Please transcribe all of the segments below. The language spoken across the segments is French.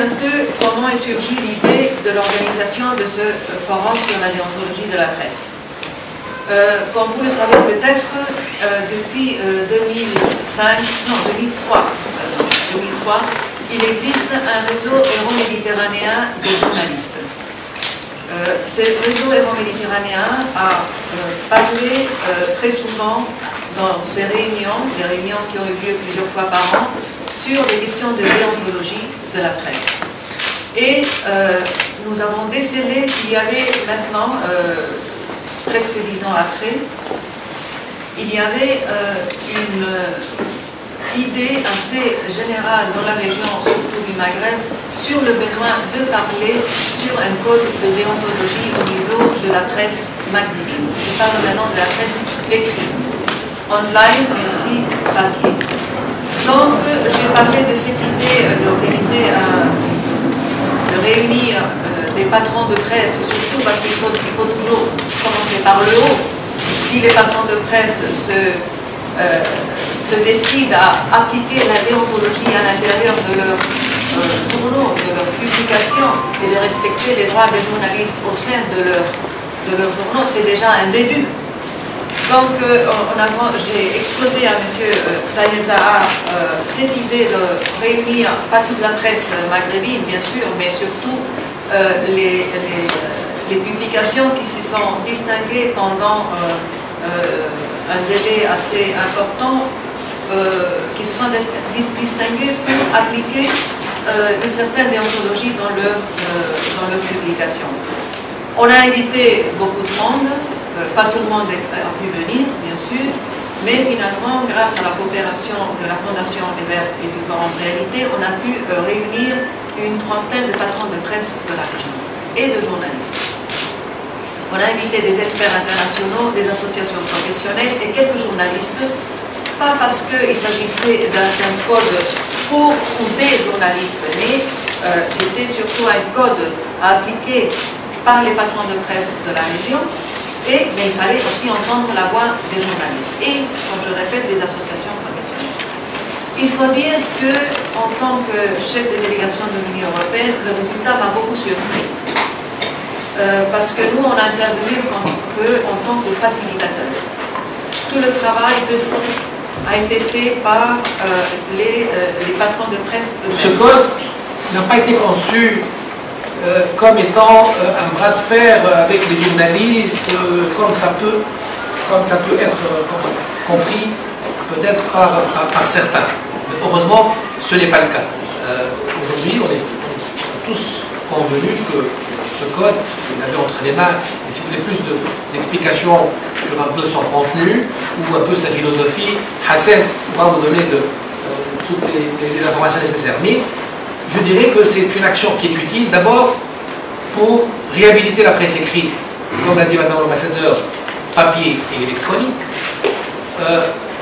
un peu comment est surgie l'idée de l'organisation de ce forum sur la déontologie de la presse. Comme vous le savez peut-être, depuis 2003, il existe un réseau euro-méditerranéen de journalistes. Ce réseau euro-méditerranéen a parlé très souvent dans ses réunions, des réunions qui ont eu lieu plusieurs fois par an, sur des questions de déontologie de la presse. Et nous avons décelé qu'il y avait maintenant, presque 10 ans après, il y avait une idée assez générale dans la région, surtout du Maghreb, sur le besoin de parler sur un code de déontologie au niveau de la presse maghrébine. Je parle maintenant de la presse écrite, online mais aussi papier. Donc j'ai parlé de cette idée d'organiser, de réunir des patrons de presse, surtout parce qu'il faut toujours commencer par le haut. Si les patrons de presse se décident à appliquer la déontologie à l'intérieur de leurs journaux, de leurs publications, et de respecter les droits des journalistes au sein de leurs journaux, c'est déjà un début. Donc, j'ai exposé à M. Tayeb Zahar cette idée de réunir, pas toute la presse maghrébine, bien sûr, mais surtout les publications qui se sont distinguées pendant un délai assez important, qui se sont distinguées pour appliquer une certaine déontologie dans leur publication. On a invité beaucoup de monde, pas tout le monde a pu venir, bien sûr, mais finalement, grâce à la coopération de la Fondation Hébert et du Forum Réalité, on a pu réunir une trentaine de patrons de presse de la région et de journalistes. On a invité des experts internationaux, des associations professionnelles et quelques journalistes, pas parce qu'il s'agissait d'un code pour ou des journalistes, mais c'était surtout un code à appliquer par les patrons de presse de la région, mais il fallait aussi entendre la voix des journalistes et, comme je répète, des associations professionnelles. Il faut dire qu'en tant que chef de délégation de l'Union européenne, le résultat m'a beaucoup surpris. Parce que nous, on a intervenu en tant que facilitateur. Tout le travail de fond a été fait par les patrons de presse eux-mêmes. Ce code n'a pas été conçu comme étant un bras de fer avec les journalistes, comme ça peut être compris peut-être par certains. Mais heureusement, ce n'est pas le cas. Aujourd'hui, on est tous convenus que ce code, vous l'avez entre les mains, et si vous voulez plus d'explications sur un peu son contenu ou un peu sa philosophie, Hassan pourra vous donner toutes les informations nécessaires. Mais je dirais que c'est une action qui est utile, d'abord pour réhabiliter la presse écrite, comme l'a dit maintenant l'ambassadeur, papier et électronique,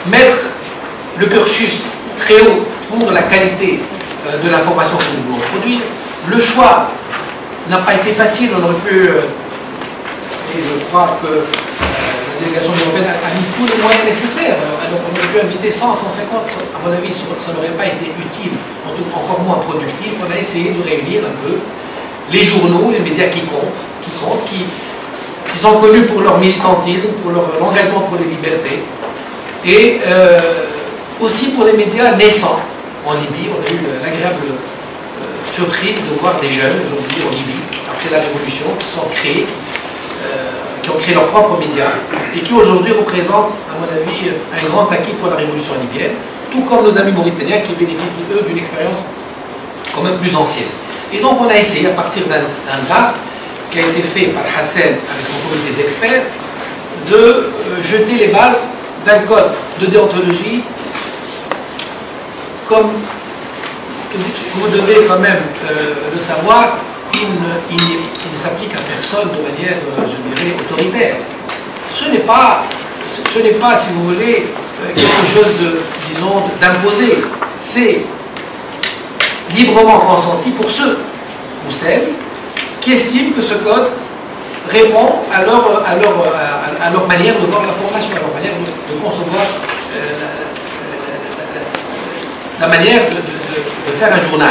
mettre le cursus très haut pour la qualité de l'information que nous voulons produire. Le choix n'a pas été facile, on aurait pu, et je crois que la délégation européenne a mis tous les moyens nécessaires, donc on aurait pu inviter 100, 150, à mon avis ça n'aurait pas été utile, encore moins productif. On a essayé de réunir un peu les journaux, les médias qui comptent, qui sont connus pour leur militantisme, pour leur engagement pour les libertés, et aussi pour les médias naissants en Libye. On a eu l'agréable surprise de voir des jeunes aujourd'hui en Libye, après la révolution, qui ont créé leurs propres médias et qui aujourd'hui représentent, à mon avis, un grand acquis pour la révolution libyenne, tout comme nos amis mauritaniens qui bénéficient, eux, d'une expérience quand même plus ancienne. Et donc on a essayé, à partir d'un draft qui a été fait par Hassan avec son comité d'experts, de jeter les bases d'un code de déontologie comme vous devez quand même le savoir, il ne s'applique à personne de manière, je dirais, autoritaire. Ce n'est pas, si vous voulez, quelque chose disons, d'imposé. C'est librement consenti pour ceux ou celles qui estiment que ce code répond à leur manière de voir l'information, à leur manière de concevoir la manière de faire un journal.